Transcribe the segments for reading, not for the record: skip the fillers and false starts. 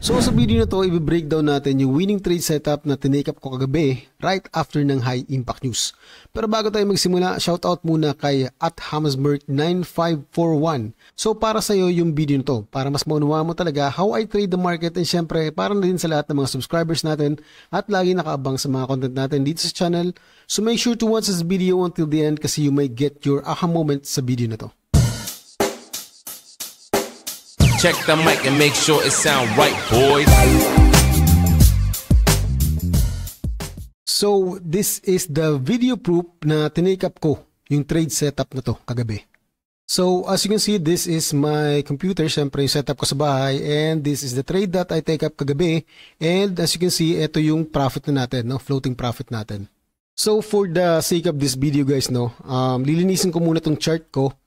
So sa video na to, i-breakdown natin yung winning trade setup na tinake up ko kagabi right after ng high impact news. Pero bago tayo magsimula, shoutout muna kay @Hammersberg9541. So para sa iyo yung video na to, para mas maunawa mo talaga how I trade the market, and syempre para na din sa lahat ng mga subscribers natin at lagi nakaabang sa mga content natin dito sa channel. So make sure to watch this video until the end kasi you may get your aha moment sa video na to. Check the mic and make sure it sound right, boys. So, this is the video proof na tinake up ko yung trade setup na to kagabi. So, as you can see, this is my computer. Siyempre, yung setup ko sa bahay. And this is the trade that I take up kagabi. And as you can see, ito yung profit na natin, no? Floating profit natin. So, for the sake of this video, guys, no, lilinisin ko muna tong chart ko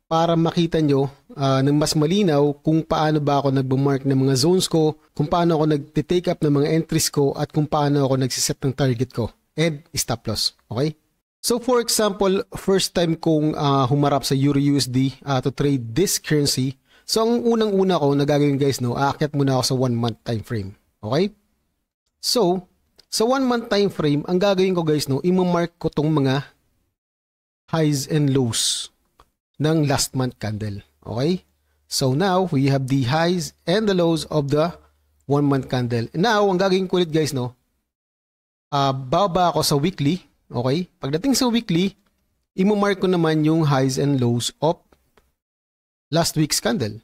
para makita nyo ng mas malinaw kung paano ba ako nagbumark ng mga zones ko, kung paano ako nag-take up ng mga entries ko, at kung paano ako nagsiset ng target ko and stop loss. Okay? So for example, first time kong humarap sa EURUSD to trade this currency. So ang unang-una ko na gagawin, guys, no, aakyat muna ako sa 1 month time frame. Okay? So, sa 1 month time frame, ang gagawin ko, guys, no, i-mark ko tong mga highs and lows ng last month candle. Okay? So now, we have the highs and the lows of the 1 month candle. Now, ang gagawin ko ulit, guys, no, baba ako sa weekly. Okay? Pagdating sa weekly, i-mark ko naman yung highs and lows of last week's candle.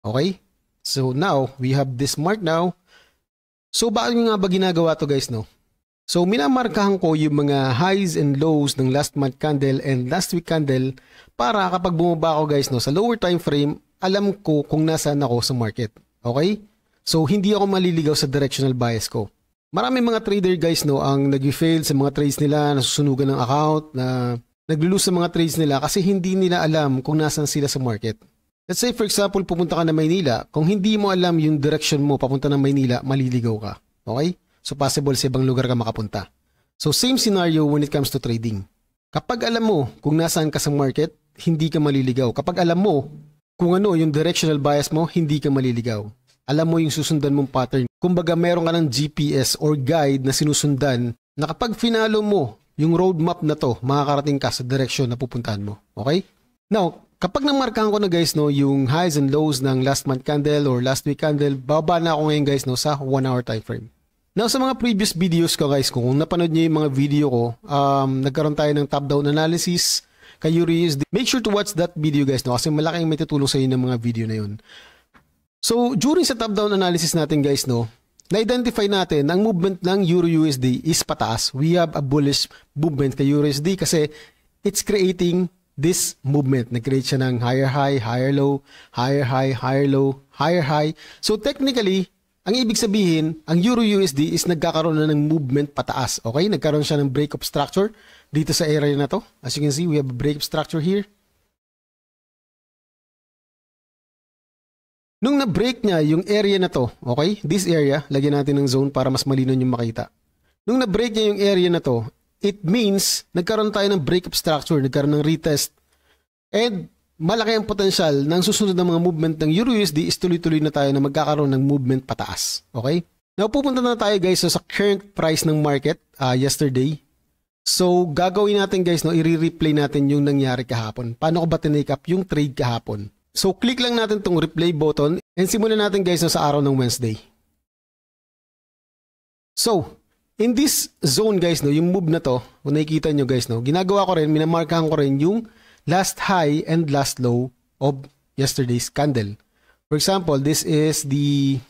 Okay? So now, we have this mark now. So bakit nga ba ginagawa to, guys, no? So, minamarkahan ko yung mga highs and lows ng last month candle and last week candle para kapag bumaba ako, guys, no, sa lower time frame, alam ko kung nasaan ako sa market. Okay? So, hindi ako maliligaw sa directional bias ko. Marami mga trader, guys, no, ang nag-fail sa mga trades nila, nasusunugan ng account, na nag-lose sa mga trades nila kasi hindi nila alam kung nasaan sila sa market. Let's say, for example, pupunta ka na Maynila. Kung hindi mo alam yung direction mo papunta ng Maynila, maliligaw ka. Okay? So possible sa ibang lugar ka makapunta. So same scenario when it comes to trading. Kapag alam mo kung nasaan ka sa market, hindi ka maliligaw. Kapag alam mo kung ano yung directional bias mo, hindi ka maliligaw. Alam mo yung susundan mong pattern. Kumbaga meron ka ng GPS or guide na sinusundan na kapag finalo mo yung roadmap na to, makakarating ka sa direction na pupuntahan mo. Okay? Now, kapag namarkahan ko na, guys, no, yung highs and lows ng last month candle or last week candle, baba na ako ngayon, guys, no, sa 1 hour time frame. Now, sa mga previous videos ko, guys, kung napanood nyo yung mga video ko, nagkaroon tayo ng top-down analysis kay EURUSD. Make sure to watch that video, guys, no, kasi malaking may tutulong sa inyo ng mga video na yun. So, during sa top-down analysis natin, guys, no, na-identify natin ang movement ng EURUSD is pataas. We have a bullish movement kay EURUSD kasi it's creating this movement. Nag-create siya ng higher high, higher low, higher high, higher low, higher high. So, technically, ang ibig sabihin, ang EURUSD is nagkakaroon na ng movement pataas. Okay? Nagkaroon siya ng break of structure dito sa area na to. As you can see, we have a break of structure here. Nung na-break niya yung area na to, okay? This area, lagyan natin ng zone para mas malinaw yung makita. Nung na-break niya yung area na to, it means nagkaroon tayo ng break of structure, nagkaroon ng retest. And malaki ang potensyal ng susunod na mga movement ng EURUSD is tuloy-tuloy na tayo na magkakaroon ng movement pataas. Okay? Now, pupunta na tayo, guys, sa current price ng market yesterday. So, gagawin natin, guys, no, i-replay natin yung nangyari kahapon. Paano ko ba tinake up yung trade kahapon? So, click lang natin tong replay button and simulan natin, guys, no, sa araw ng Wednesday. So, in this zone, guys, no, yung move na to, kung nakikita nyo, guys, no, ginagawa ko rin, minamarkahan ko rin yung last high and last low of yesterday's candle. For example, this is the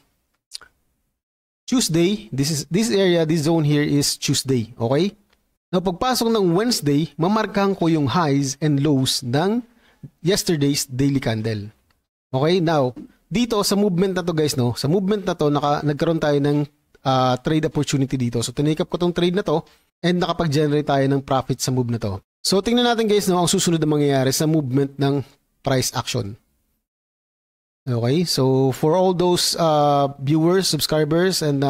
Tuesday. This area, this zone here is Tuesday. Okay? Now, pagpasok ng Wednesday, mamarkahan ko yung highs and lows ng yesterday's daily candle. Okay? Now, dito sa movement na to, guys, no, sa movement na to, nagkaroon tayo ng trade opportunity dito. So, tinake up ko tong trade na to and nakapag-generate tayo ng profit sa move na to. So, tingnan natin, guys, no, ang susunod na mangyayari sa movement ng price action. Okay? So, for all those viewers, subscribers, and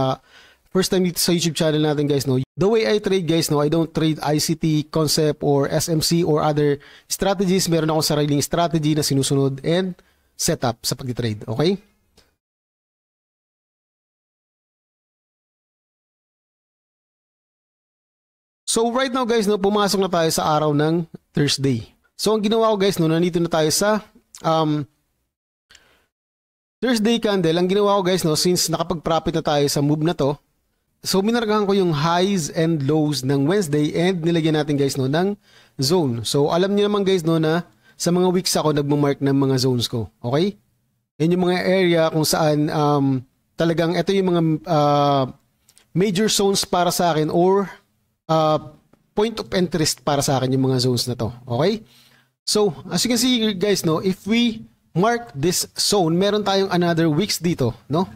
first time dito sa YouTube channel natin, guys, no, the way I trade, guys, no, I don't trade ICT, concept, or SMC, or other strategies. Meron akong sariling strategy na sinusunod and setup sa pag-trade. Okay? So right now guys, no, pumasok na tayo sa araw ng Thursday. So ang ginawa ko guys, no, nandito na tayo sa Thursday candle. Ang ginawa ko guys, no, since nakapag-profit na tayo sa move na to, so minargahan ko yung highs and lows ng Wednesday and nilagyan natin guys, no, ng zone. So alam niyo naman guys, no, na sa mga weeks ako nagmo-mark ng mga zones ko. Okay? Yan yung mga area kung saan talagang ito yung mga major zones para sa akin or point of interest para sa akin yung mga zones na to. Okay? So, as you can see guys, no, if we mark this zone, meron tayong another weeks dito, no?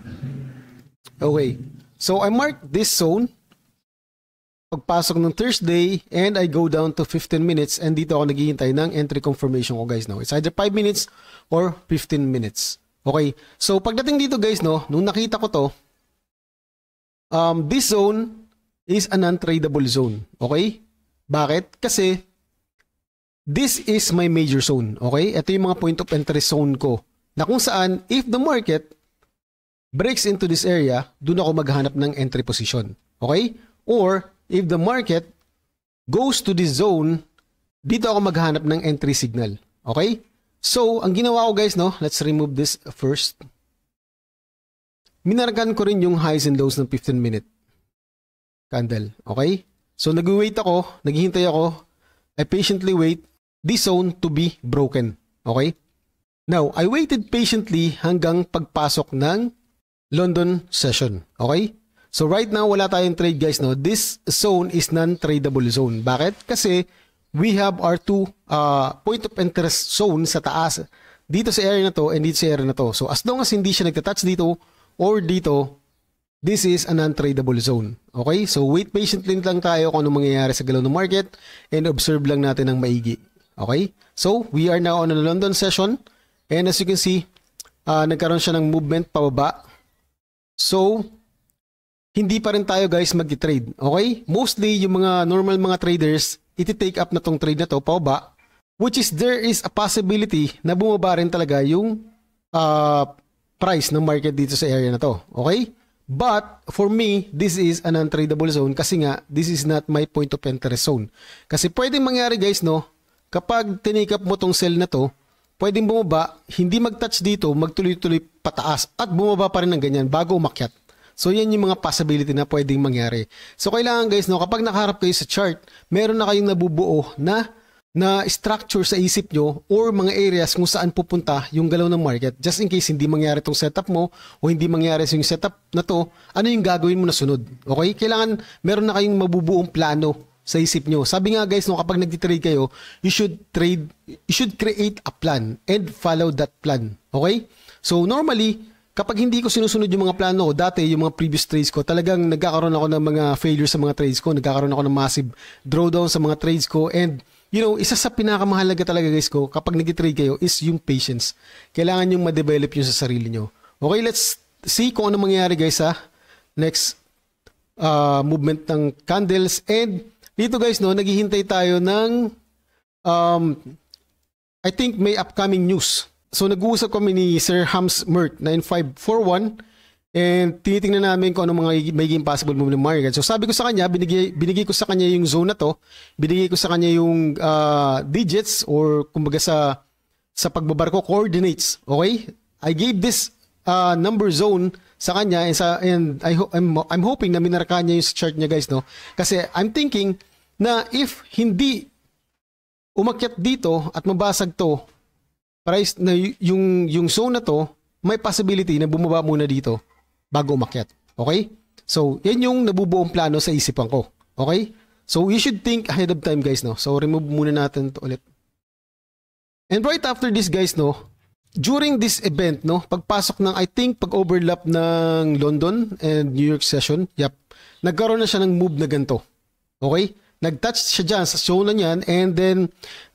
Okay. So, I mark this zone pagpasok ng Thursday and I go down to 15 minutes and dito ako naghihintay ng entry confirmation ko guys, no? It's either 5 minutes or 15 minutes. Okay? So, pagdating dito guys, no, nung nakita ko to, this zone is a non-tradable zone. Okay? Bakit? Kasi this is my major zone. Okay? Ito yung mga point of interest zone ko. Na kung saan, if the market breaks into this area, doon ako maghanap ng entry position. Okay? Or, if the market goes to this zone, dito ako maghanap ng entry signal. Okay? So, ang ginawa ko guys, no, let's remove this first. Minargan ko rin yung highs and lows ng 15-minute candle. Okay? So, nag-wait ako, naghihintay ako, I patiently wait this zone to be broken. Okay? Now, I waited patiently hanggang pagpasok ng London session. Okay? So, right now, wala tayong trade guys, no? This zone is non-tradable zone. Bakit? Kasi we have our two point of interest zone sa taas. Dito sa area na to and dito sa area na to. So, as long as hindi siya nagtatouch dito or dito, this is a non-tradable zone. Okay? So, wait patiently lang tayo kung ano mangyayari sa galaw ng market and observe lang natin ng maigi. Okay? So, we are now on a London session and as you can see, nagkaroon siya ng movement pababa. So, hindi pa rin tayo guys mag-trade. Okay? Mostly, yung mga normal mga traders, iti-take up na tong trade na to pababa, which is there is a possibility na bumaba rin talaga yung price ng market dito sa area na to. Okay? But, for me, this is an non-tradable zone kasi nga, this is not my point of interest zone. Kasi pwedeng mangyari guys, no, kapag tinake up mo tong sell na to, pwedeng bumaba, hindi mag-touch dito, magtuloy-tuloy pataas at bumaba pa rin ng ganyan bago umakyat. So, yan yung mga possibility na pwedeng mangyari. So, kailangan guys, no, kapag nakaharap kayo sa chart, meron na kayong nabubuo na structure sa isip nyo or mga areas kung saan pupunta yung galaw ng market. Just in case hindi mangyari tong setup mo o hindi mangyari yung setup na to, ano yung gagawin mo na sunod? Okay? Kailangan meron na kayong mabubuong plano sa isip nyo. Sabi nga guys, no, kapag nagtitrade kayo, you should create a plan and follow that plan. Okay? So, normally, kapag hindi ko sinusunod yung mga plano ko, dati yung mga previous trades ko, talagang nagkakaroon ako ng mga failures sa mga trades ko, nagkakaroon ako ng massive drawdown sa mga trades ko, and you know, isa sa pinakamahalaga talaga guys ko, kapag nag-trade kayo, is yung patience. Kailangan yung ma-develop yung sa sarili nyo. Okay, let's see kung ano mangyayari guys sa next movement ng candles. And dito guys, no, naghihintay tayo ng I think may upcoming news. So nag-uusap kami ni Sir Hams Mert 9541 and tinitingnan namin kung ano mga magiging possible move ng market. So sabi ko sa kanya, binigay ko sa kanya yung zone na to, binigay ko sa kanya yung digits or kumbaga sa pagbabarko coordinates. Okay? I gave this number zone sa kanya and I'm hoping na minarka niya yung chart niya guys, no? Kasi I'm thinking na if hindi umakyat dito at mabasag to price na yung zone na to, may possibility na bumaba muna dito bago umakyat. Okay? So, yan yung nabubuong plano sa isipan ko. Okay? So, you should think ahead of time guys, no? So, remove muna natin to ulit. And right after this guys, no, during this event, no, pagpasok ng, I think, pag-overlap ng London and New York session, nagkaroon na siya ng move na ganito. Okay? Nag-touch siya dyan sa zone na niyan and then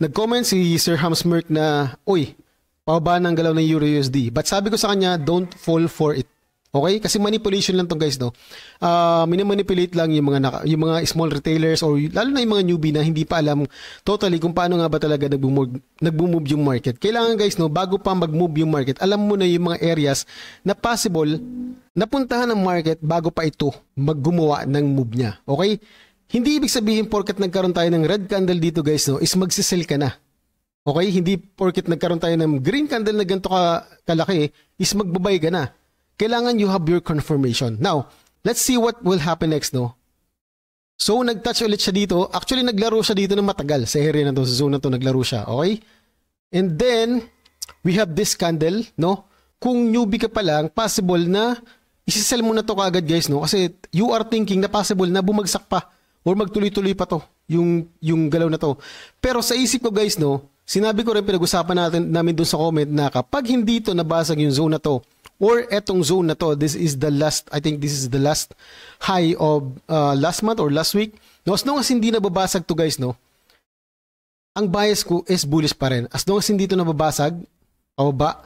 nag-comment si Sir Hamsmerk na, uy, pababa ng galaw ng Euro USD. But sabi ko sa kanya, don't fall for it. Okay? Kasi manipulation lang to guys, no? Minimanipulate lang yung mga small retailers or lalo na yung mga newbie na hindi pa alam totally kung paano nga ba talaga nagbo-move yung market. Kailangan guys, no, bago pa mag-move yung market, alam mo na yung mga areas na possible napuntahan ng market bago pa ito maggumawa ng move niya. Okay? Hindi ibig sabihin porket nagkaroon tayo ng red candle dito guys, no, is magsisell ka na. Okay? Hindi porket nagkaroon tayo ng green candle na ganito kalaki, is magbabay ka na. Kailangan you have your confirmation. Now, let's see what will happen next, no? So, nag-touch ulit siya dito. Actually, naglaro siya dito ng matagal sa area na to, sa zone na to, naglaro siya. Okay? And then, we have this candle, no? Kung newbie ka pa lang, possible na isi-sell mo na to kaagad guys, no? Kasi you are thinking na possible na bumagsak pa or magtuloy-tuloy pa to, yung galaw na to. Pero sa isip ko guys, no, sinabi ko rin, pinag-usapan namin dun sa comment na kapag hindi to nabasag yung zone na to, or etong zone na to, this is the last, I think this is the last high of last month or last week. No, as long as hindi nababasag to guys, no, ang bias ko is bullish pa rin. As long as hindi to nababasag, pababa,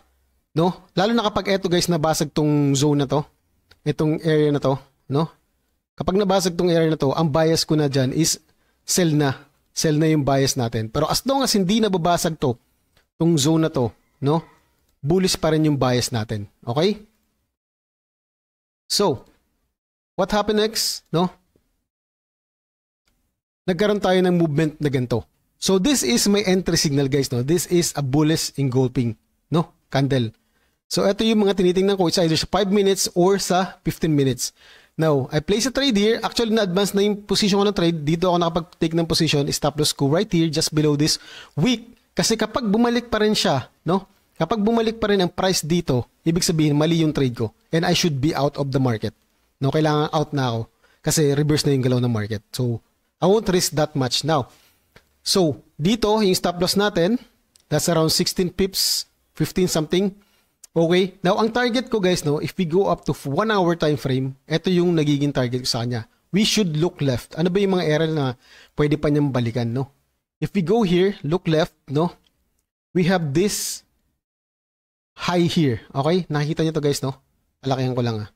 no, lalo na kapag eto guys, nabasag tong zone na to, itong area na to, no, kapag nabasag tong area na to, ang bias ko na dyan is sell na. Sell na yung bias natin. Pero as long as hindi nababasag to, tong zone na to, no, bullish pa rin yung bias natin. Okay? So, what happened next? No? Nagkaroon tayo ng movement na ganito. So, this is my entry signal guys. No? This is a bullish engulfing, no, candle. So, ito yung mga tinitingnan ko. It's either sa 5 minutes or sa 15 minutes. Now, I place a trade here. Actually, na-advance na yung position ko ng trade. Dito ako nakapag-take ng position. Stop loss ko right here, just below this wick. Kasi kapag bumalik pa rin siya, no? Kapag bumalik pa rin ang price dito, ibig sabihin, mali yung trade ko. And I should be out of the market. No, kailangan out na ako. Kasi reverse na yung galaw ng market. So, I won't risk that much now. So, dito, yung stop loss natin, that's around 16 pips, 15 something. Okay, now ang target ko guys, no, if we go up to 1 hour time frame, ito yung nagiging target ko sa kanya. We should look left. Ano ba yung mga area na pwede pa niyang balikan, no? If we go here, look left, no, we have this high here. Okay, nakikita niyo to guys, no? Palakihan ko lang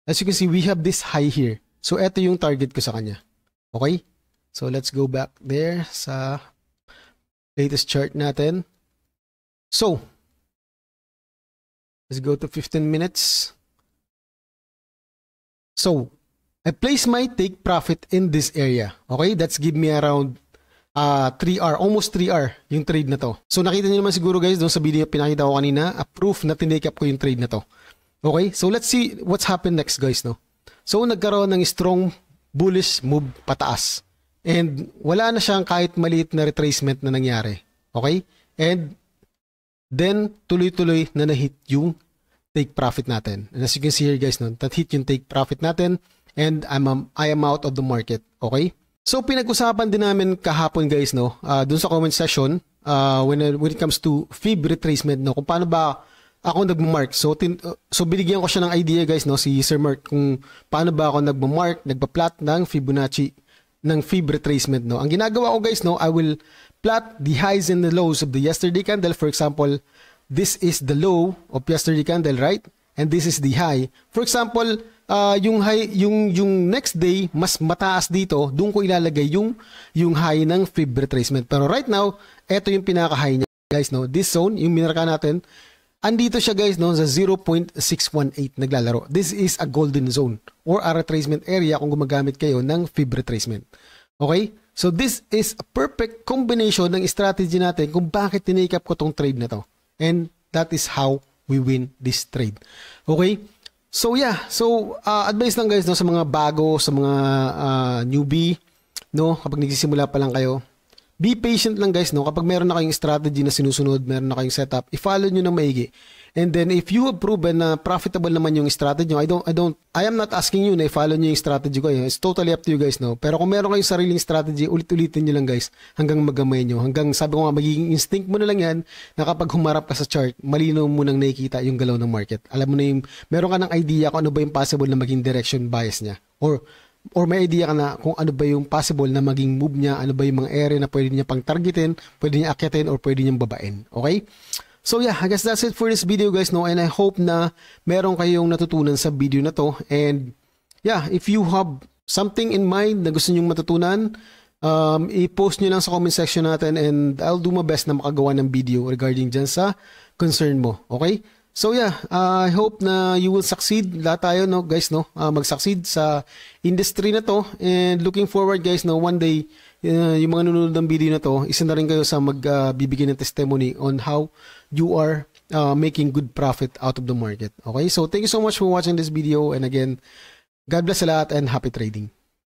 As you can see, we have this high here. So ito yung target ko sa kanya. Okay, so let's go back there sa latest chart natin. So, let's go to 15 minutes. So, I place my take profit in this area. Okay, that's give me around 3R, almost 3R yung trade na to. So, nakita niyo naman siguro guys, doon sa video pinakita ko kanina, a proof na tinake up ko yung trade na to. Okay, so let's see what's happened next guys, no? So, nagkaroon ng strong bullish move pataas. And wala na siyang kahit maliit na retracement na nangyari. Okay? And then, tuloy-tuloy na na-hit yung take profit natin. And as you can see here guys, no, that hit yung take profit natin and I am out of the market. Okay? So, pinag-usapan din namin kahapon guys, no, dun sa comment section, when it comes to fib retracement, no, kung paano ba ako nagmamark. So, binigyan ko siya ng idea guys, no, si Sir Mark, kung paano ba ako nagmamark, nagpa-plot ng Fibonacci, ng fib retracement, no. Ang ginagawa ko guys, no, I will plot the highs and the lows of the yesterday candle. For example, this is the low of yesterday candle, right? And this is the high. For example, yung high, yung next day mas mataas dito, doon ko ilalagay yung high ng fib retracement. Pero right now, ito yung pinaka-high niya, guys, no. This zone, yung minarka natin, andito siya guys, no, sa 0.618 naglalaro. This is a golden zone or a retracement area kung gumagamit kayo ng fib retracement. Okay? So this is a perfect combination ng strategy natin kung bakit tinake up ko tong trade na to. And that is how we win this trade. Okay? So yeah, so advice lang guys, no, sa mga bago, sa mga newbie, no, kapag nagsisimula pa lang kayo, be patient lang guys, no, kapag meron na kayong strategy na sinusunod, meron na kayong setup, i-follow nyo ng maigi. And then if you have proven na profitable naman yung strategy nyo, I am not asking you na i-follow nyo yung strategy ko. It's totally up to you guys, no. Pero kung meron kayong sariling strategy, ulit-ulitin nyo lang guys hanggang magamay nyo. Hanggang sabi ko nga, magiging instinct mo na lang yan na kapag humarap ka sa chart, malinaw mo nang nakikita yung galaw ng market. Alam mo na yung, meron ka ng idea kung ano ba yung possible na maging direction bias niya. Or may idea ka na kung ano ba yung possible na maging move niya, ano ba yung mga area na pwede niya pang targetin, pwede niya akyatin, or pwede niyang babain. Okay? So yeah, I guess that's it for this video guys, no, and I hope na meron kayong natutunan sa video na to. And yeah, if you have something in mind na gusto nyong matutunan, i-post nyo lang sa comment section natin and I'll do my best na makagawa ng video regarding dyan sa concern mo. Okay? So yeah, I hope na you will succeed. Lahat tayo, no, guys, no, mag-succeed sa industry na to. And looking forward, guys, no, one day, yung mga nanonood ng video na to, isa na rin kayo sa magbibigay ng testimony on how you are making good profit out of the market. Okay, so thank you so much for watching this video. And again, God bless sa lahat and happy trading.